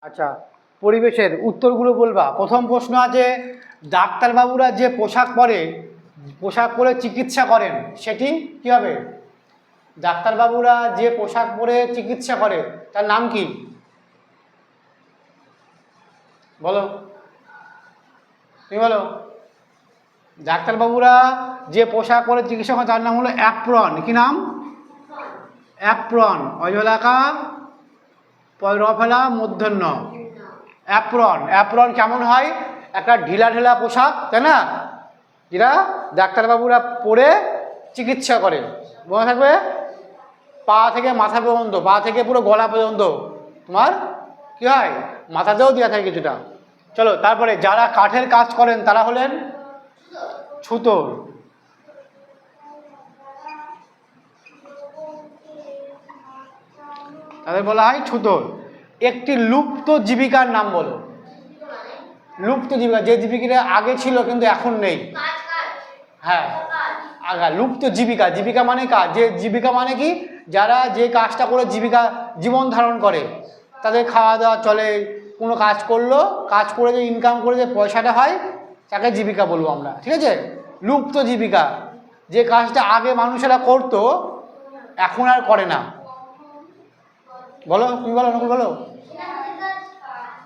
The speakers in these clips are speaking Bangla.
আচ্ছা, পরিবেশের উত্তরগুলো বলবা। প্রথম প্রশ্ন আছে, ডাক্তারবাবুরা যে পোশাক পরে চিকিৎসা করেন সেটি কী হবে? ডাক্তারবাবুরা যে পোশাক পরে চিকিৎসা করে তার নাম কি? বলো, তুমি বলো। ডাক্তারবাবুরা যে পোশাক পরে চিকিৎসা করে তার নাম হলো অ্যাপ্রন। কি নাম? অ্যাপ্রন। অজলাকা পয়রফেলা মূর্ধন্য। অ্যাপ্রন। অ্যাপ্রন কেমন হয়? একটা ঢিলা ঢিলা পোশাক, তাই না, যেটা ডাক্তারবাবুরা পরে চিকিৎসা করে। মনে থাকবে, পা থেকে মাথা পর্যন্ত, পা থেকে পুরো গলা পর্যন্ত তোমার কী হয়, মাথাতেও দেওয়া থাকে কিছুটা। চলো, তারপরে যারা কাঠের কাজ করেন তারা হলেন ছুতোর। তাদের বলা হয় ছুতোর। একটি লুপ্ত জীবিকার নাম বলো। লুপ্ত জীবিকা, যে জীবিকাটা আগে ছিল কিন্তু এখন নেই। হ্যাঁ, আগা লুপ্ত জীবিকা। জীবিকা মানে কাজ, যে জীবিকা মানে কি, যারা যে কাজটা করে জীবন ধারণ করে, তাদের খাওয়া দাওয়া চলে, কোনো কাজ করলো, কাজ করে যে ইনকাম করে যে পয়সাটা হয় তাকে জীবিকা বলবো আমরা। ঠিক আছে? লুপ্ত জীবিকা, যে কাজটা আগে মানুষেরা করতো এখন আর করে না। বলো, তুমি বলো, নকুল বলো,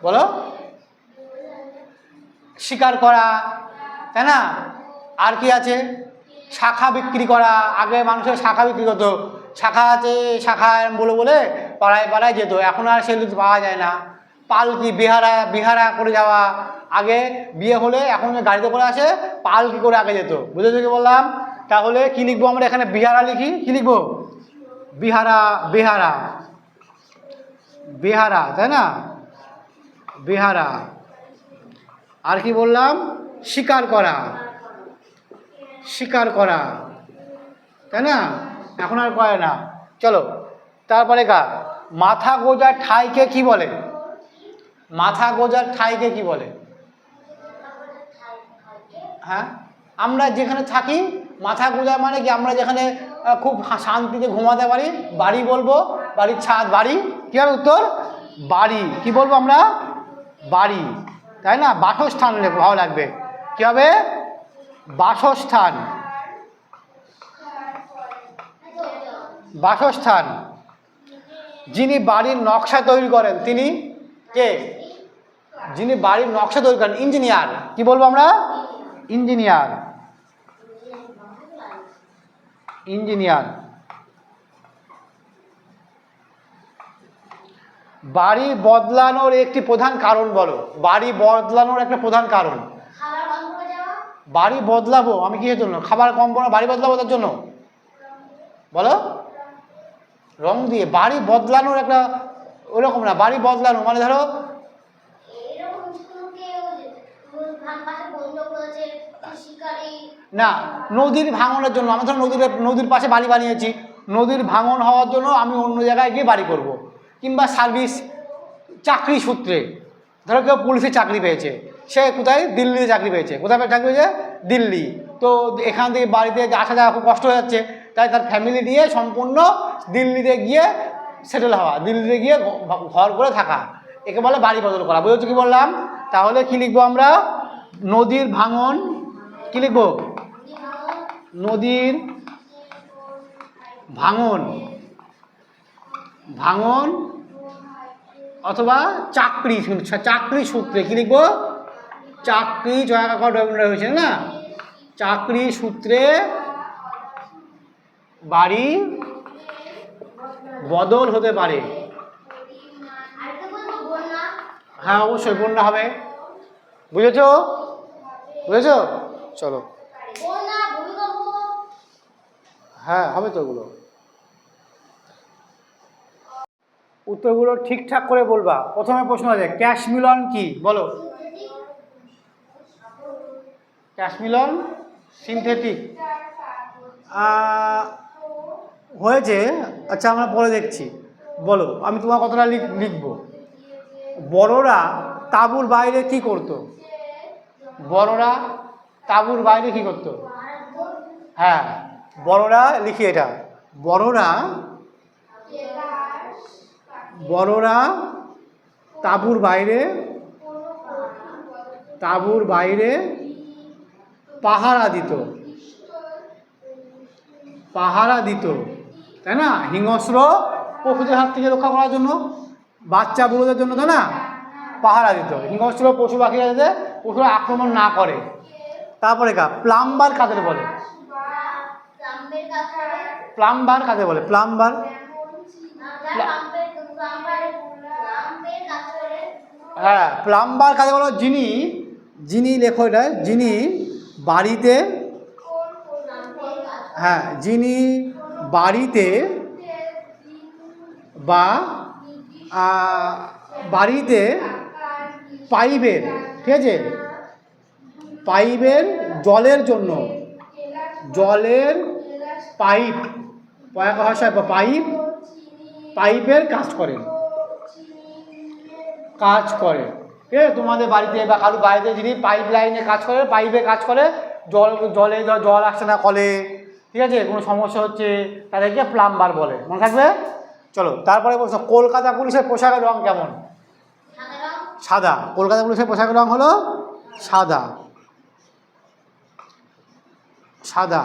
বলো। শিকার করা, তাই না? আর কি আছে? শাখা বিক্রি করা। আগে মানুষের শাখা বিক্রি করতো, শাখা আছে, শাখা বলে বলে পাড়ায় পাড়ায় যেত, এখন আর সেগুলো পাওয়া যায় না। পালকি, বিহারা করে যাওয়া। আগে বিয়ে হলে এখন গাড়িতে করে আসে, পালকি করে আগে যেত। বুঝেছো কি বললাম? তাহলে কি লিখবো আমরা এখানে? বিহারা লিখি। কি লিখবো? বিহারা, বিহারা, বিহারা, তাই না? বিহারা। আর কি বললাম? শিকার করা, শিকার করা, তাই না? এখন আর করে না। চলো, তারপরে মাথা গোজার ঠাইকে কি বলে? মাথা গোজার ঠাইকে কি বলে? হ্যাঁ, আমরা যেখানে থাকি মাথা গোজা মানে কি, আমরা যেখানে খুব শান্তিতে ঘুমাতে পারি, বাড়ি বলবো, বাড়ির ছাদ, বাড়ি। কী হবে উত্তর? বাড়ি। কি বলবো আমরা? বাড়ি, তাই না? বাসস্থান ভালো লাগবে। কী হবে? বাসস্থান, বাসস্থান। যিনি বাড়ির নকশা তৈরি করেন তিনি কে? যিনি বাড়ির নকশা তৈরি করেন, ইঞ্জিনিয়ার। কি বলবো আমরা? Engineer, engineer. বাড়ি বদলানোর একটি প্রধান কারণ বলো। বাড়ি বদলানোর একটা প্রধান কারণ। বাড়ি বদলাবো আমি কিসের জন্য? খাবার কম করে বাড়ি বদলাবো তার জন্য? বলো। রং দিয়ে বাড়ি বদলানোর একটা, ওরকম না। বাড়ি বদলানো মানে ধরো না, নদীর ভাঙনের জন্য। আমি ধরো নদীর পাশে বাড়ি বানিয়েছি, নদীর ভাঙন হওয়ার জন্য আমি অন্য জায়গায় গিয়ে বাড়ি করব। কিংবা সার্ভিস, চাকরি সূত্রে, ধরো কেউ পুলিশে চাকরি পেয়েছে, সে কোথায়? দিল্লিতে চাকরি পেয়েছে। কোথায় চাকরি পেয়েছে? দিল্লি। তো এখান থেকে বাড়িতে আসা যাওয়া খুব কষ্ট হয়ে যাচ্ছে, তাই তার ফ্যামিলি নিয়ে সম্পূর্ণ দিল্লিতে গিয়ে সেটেল হওয়া, দিল্লিতে গিয়ে ঘর করে থাকা, একে বলে বাড়ি বদল করা। বুঝেছো কি বললাম? তাহলে কি লিখবো আমরা? নদীর ভাঙন। কি লিখবো? নদীর ভাঙন, ভাঙন অথবা চাকরি, চাকরি সূত্রে। কি লিখবো? চাকরি, হয়েছে না, চাকরি সূত্রে বাড়ি বদল হতে পারে। হ্যাঁ, অবশ্যই বন্যা হবে। বুঝেছো? বুঝেছো? চলো, হ্যাঁ হবে তো। ওগুলো উত্তরগুলো ঠিকঠাক করে বলবা। প্রথমে প্রশ্ন আছে, ক্যাশ মিলন কি? বলো। ক্যাশ মিলন সিনথেটিক হয়েছে। আচ্ছা, আমরা পরে দেখছি। বলো, আমি তোমার কতটা লিখবো। বড়রা তাঁবুর বাইরে কি করতো? বড়রা তাঁবুর বাইরে কি করতো? হ্যাঁ, বড়রা লিখি এটা। বড়রা তাঁবুর বাইরে, তাঁবুর বাইরে পাহারা দিত, পাহারা দিত, তাই না? হিংস্র পশুদের হাত থেকে রক্ষা করার জন্য, বাচ্চা বুড়োদের জন্য, তাই না? পাহারা দিত, হিংস্র পশু পাখিরা যাতে পশুরা আক্রমণ না করে। তারপরে প্লাম্বার কাদের বলে? প্লাম্বার কাদের বলে? প্লাম্বার, হ্যাঁ, প্লাম্বার কাকে বলো? যিনি, যিনি লেখো এটা, যিনি বাড়িতে, হ্যাঁ, যিনি বাড়িতে বা বাড়িতে পাইপের, ঠিক আছে, পাইপের জলের জন্য, জলের পাইপ, ভাষায় পাইপ, পাইপের কাজ করে, কাজ করে। ঠিক আছে, তোমাদের বাড়িতে বা কারো বাড়িতে যিনি পাইপ লাইনে কাজ করে, পাইপে কাজ করে, জলে জল আসছে না কলে, ঠিক আছে, কোনো সমস্যা হচ্ছে, তাদেরকে প্লাম্বার বলে। মনে থাকবে? চলো তারপরে বলছো, কলকাতা পুলিশের পোশাকের রং কেমন? সাদা। কলকাতা পুলিশের পোশাকের রং হলো সাদা, সাদা।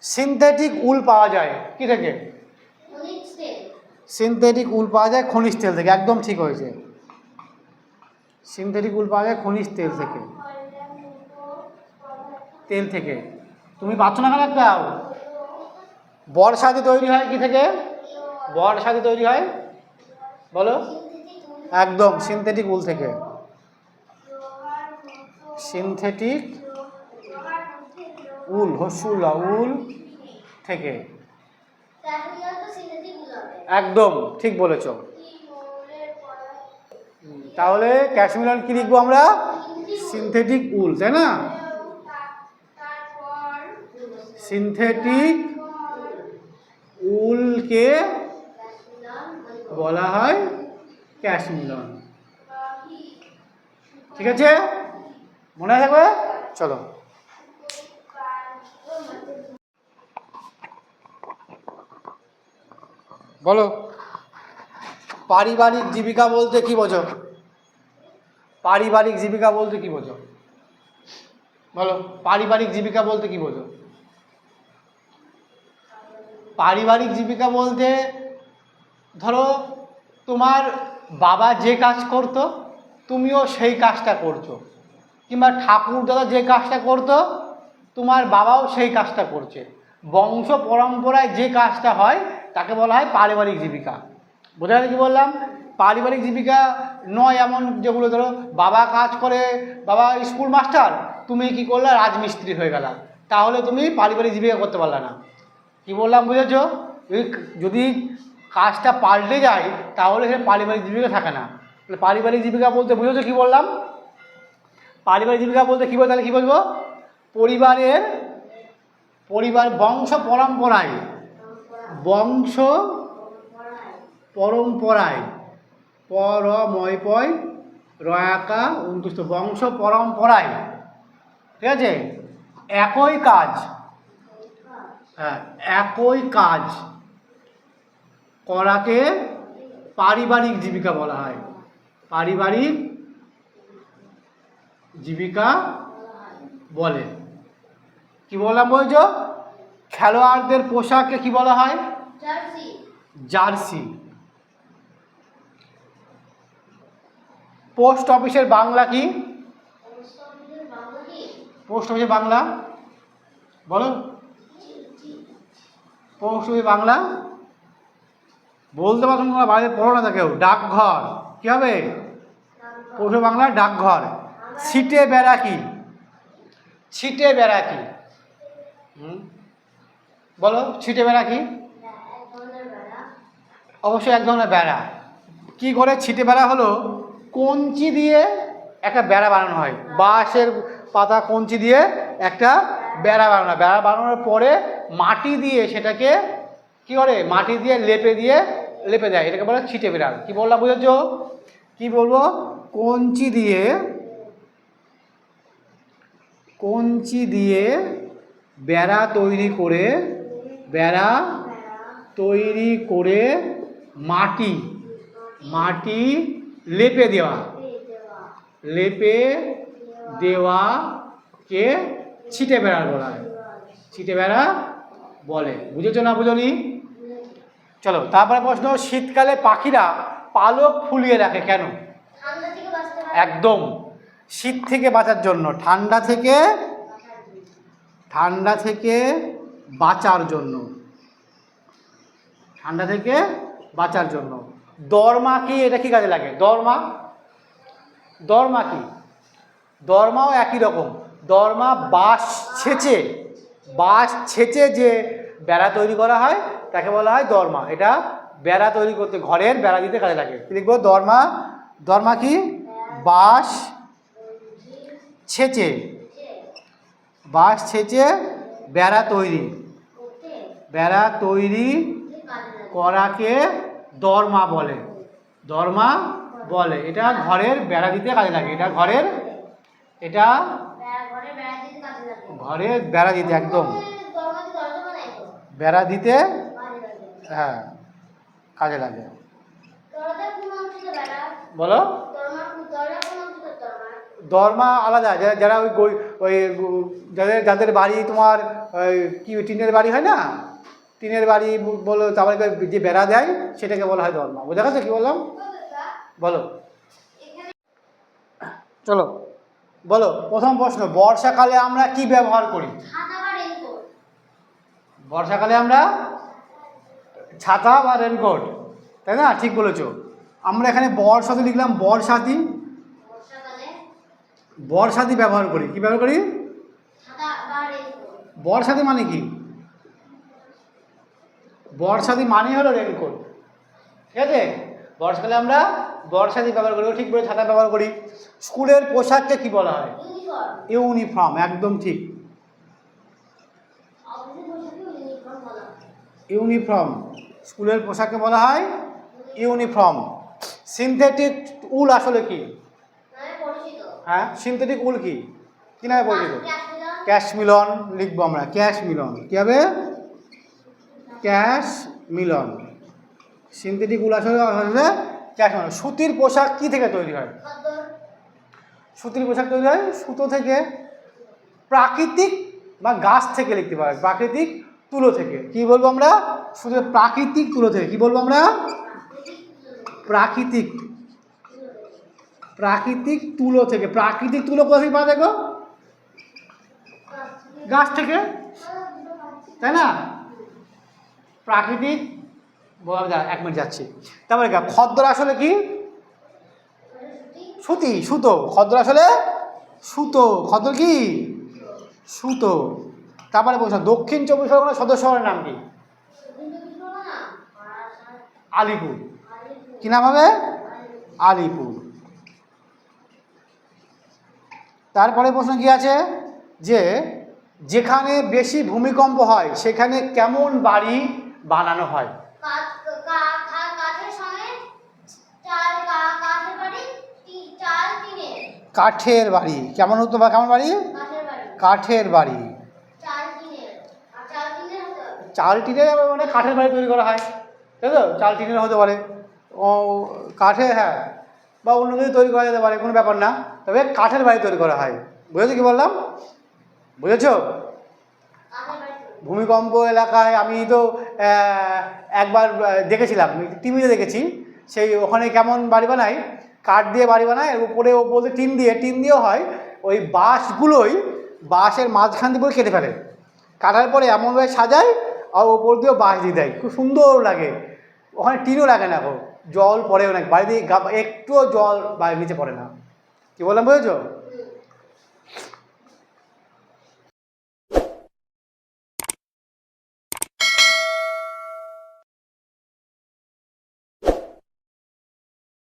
সিনথেটিক উল পাওয়া যায় কি থেকে? সিনথেটিক উল পাওয়া যায় খনিজ তেল থেকে, একদম ঠিক হয়েছে। সিনথেটিক উল পাওয়া যায় খনিজ তেল থেকে, তেল থেকে। তুমি পাচ্ছ না কেন একটা? বর্ষাতে তৈরি হয় কি থেকে? বর্ষাতে তৈরি হয়, বলো? একদম সিনথেটিক উল থেকে, সিনথেটিক উল, হসুলা উল থেকে, একদম ঠিক বলেছ। তাহলে ক্যাশমিলন কি লিখবো আমরা? সিনথেটিক উল, তাই না? সিনথেটিক উলকে বলা হয় ক্যাশমিলন। ঠিক আছে, মনে থাকবে? চলো বলো, পারিবারিক জীবিকা বলতে কি বোঝো? পারিবারিক জীবিকা বলতে কি বোঝো? বলো, পারিবারিক জীবিকা বলতে কি বোঝো? পারিবারিক জীবিকা বলতে, ধরো তোমার বাবা যে কাজ করতো তুমিও সেই কাজটা করছো, কিংবা ঠাকুর দাদা যে কাজটা করতো তোমার বাবাও সেই কাজটা করছে। বংশ পরম্পরায় যে কাজটা হয় তাকে বলা হয় পারিবারিক জীবিকা। বোঝা গেল কি বললাম? পারিবারিক জীবিকা নয় এমন যেগুলো, ধরো বাবা কাজ করে, বাবা স্কুল মাস্টার, তুমি কি করলে? রাজমিস্ত্রি হয়ে গেলা, তাহলে তুমি পারিবারিক জীবিকা করতে পারলে না। কি বললাম বুঝেছো? যদি কাজটা পাল্টে যায় তাহলে সে পারিবারিক জীবিকা থাকে না। পারিবারিক জীবিকা বলতে বুঝেছো কি বললাম? পারিবারিক জীবিকা বলতে কী বলবো? তাহলে কী বলবো? পরিবার বংশ পরম্পরায়, বংশ পরম্পরায়, পরময় পয় রয়াকা অন্তুষ্ট, বংশ পরম্পরায়, ঠিক আছে, একই কাজ, হ্যাঁ, একই কাজ করাকে পারিবারিক জীবিকা বলা হয়। পারিবারিক জীবিকা বলে। কি বললাম বলছো? খেলোয়াড়দের পোশাককে কি বলা হয়? জার্সি। জার্সি। পোস্ট অফিসের বাংলা কি? পোস্ট অফিসের বাংলা বলো। পোস্ট অফিস বাংলা বলতে পারছো না, বাইরে পড়ো না কেউ। ডাকঘর কি হবে? পোস্ট বাংলা ডাকঘর। ছিটে বেড়া কি? ছিটে বেড়া কি? বলো, ছিটে বেড়া কি? অবশ্যই এক ধরনের বেড়া। কি করে ছিটে বেড়া হলো? কঞ্চি দিয়ে একটা বেড়া বানানো হয়, বাঁশের পাতা কঞ্চি দিয়ে একটা বেড়া বানানো হয়। বেড়া বানানোর পরে মাটি দিয়ে সেটাকে কি করে? মাটি দিয়ে লেপে দেয়, এটাকে বলে ছিটে বেড়া। কি বললাম বুঝেছো? কি বলবো? কঞ্চি দিয়ে বেড়া তৈরি করে মাটি লেপে দেওয়া, লেপে দেওয়াকে ছিটে বেড়া বলা হয়, ছিটে বেড়া বলে। বুঝেছো না বুঝনি? চলো তারপরে প্রশ্ন, শীতকালে পাখিরা পালক ফুলিয়ে রাখে কেন? একদম, শীত থেকে বাঁচার জন্য, ঠান্ডা থেকে বাঁচার জন্য, ঠান্ডা থেকে বাঁচার জন্য। দরমা কি? এটা কি কাজে লাগে? দরমা, দরমা কি? দরমাও একই রকম। দরমা বাঁশ ছেঁচে যে বেড়া তৈরি করা হয় তাকে বলা হয় দরমা। এটা বেড়া তৈরি করতে, ঘরের বেড়া দিতে কাজে লাগে। কি লিখবো? দরমা। দরমা কি? বাঁশ ছেঁচে বেড়া তৈরি করাকে দরমা বলে, দরমা বলে। এটা ঘরের বেড়া দিতে কাজে লাগে। এটা ঘরের বেড়া দিতে, একদম বেড়া দিতে, হ্যাঁ কাজে লাগে। বলো। দরমা আলাদা, যারা ওই যাদের বাড়ি তোমার ওই কি টিনের বাড়ি হয় না, টিনের বাড়ি বলো, তারপরে যে বেড়া দেয় সেটাকে বলা হয় দরমা। বোঝা গেছে কি বললাম? বলো। চলো বলো, প্রথম প্রশ্ন, বর্ষাকালে আমরা কি ব্যবহার করি? বর্ষাকালে আমরা ছাতা বা রেনকোট, তাই না? ঠিক বলেছো। আমরা এখানে বর্ষাতে লিখলাম, বর্ষাতি ব্যবহার করি। কি ব্যবহার করি? বর্ষাতি মানে কি? বর্ষাতি মানে হলো রেনকোট, ঠিক আছে? বর্ষাকালে আমরা বর্ষাতি ব্যবহার করি, ঠিক বলে ছাতা ব্যবহার করি। স্কুলের পোশাককে কি বলা হয়? ইউনিফর্ম, একদম ঠিক। ইউনিফর্ম, স্কুলের পোশাককে বলা হয় ইউনিফর্ম। সিনথেটিক উল আসলে কি? হ্যাঁ, সিনথেটিক উল কি নামে পরিচিত? ক্যাশমিলন লিখবো আমরা, ক্যাশমিলন। কি হবে? ক্যাশমিলন। সিনথেটিক উল আসলে ক্যাশমিলন। সুতির পোশাক কি থেকে তৈরি হয়? সুতির পোশাক তৈরি হয় সুতো থেকে, প্রাকৃতিক বা গাছ থেকে লিখতে পারে, প্রাকৃতিক তুলো থেকে। কি বলবো আমরা? শুধু প্রাকৃতিক তুলো থেকে। কি বলবো আমরা? প্রাকৃতিক তুলো থেকে। প্রাকৃতিক তুলো কোথা থেকে পাওয়া? দেখো, গাছ থেকে, তাই না? প্রাকৃতিক, এক মিনিট যাচ্ছি। তারপরে খদ্দর আসলে কি? সুতো। খদ্দর আসলে সুতো। খদ্দর কি? সুতো। তারপরে বলছো, দক্ষিণ 24 পরগনার সদর শহরের নাম কি? আলিপুর। কি নাম হবে? আলিপুর। তারপরে প্রশ্ন কি আছে, যে যেখানে বেশি ভূমিকম্প হয় সেখানে কেমন বাড়ি বানানো হয়? কাঠের বাড়ি। কেমন হতো বা কেমন বাড়ি? কাঠের বাড়ি। চাল টিনের মানে কাঠের বাড়ি তৈরি করা হয়, তাই তো? চাল টিনের হতে পারে, ও কাঠে, হ্যাঁ, বা অন্য কিছু তৈরি করা যেতে পারে, কোনো ব্যাপার না। তবে কাঠের বাড়ি তৈরি করা হয়। বুঝেছো কি বললাম? বুঝেছো? ভূমিকম্প এলাকায় আমি তো একবার দেখেছিলাম, টিভিতে দেখেছি, সেই ওখানে কেমন বাড়ি বানায়, কাঠ দিয়ে বাড়ি বানায়, উপরে বলতে টিন দিয়েও হয়। ওই বাঁশের মাঝখান দিয়ে কেটে ফেলে, কাটার পরে এমনভাবে সাজায় আর ওপর দিয়েও বাঁশ দিয়ে দেয়, খুব সুন্দর লাগে। ওখানে টিনও লাগে না, জল পড়েও না, বাড়ি দিয়ে একটুও জল বাড়ির নিচে পড়ে না। কি বললাম, বুঝেছো?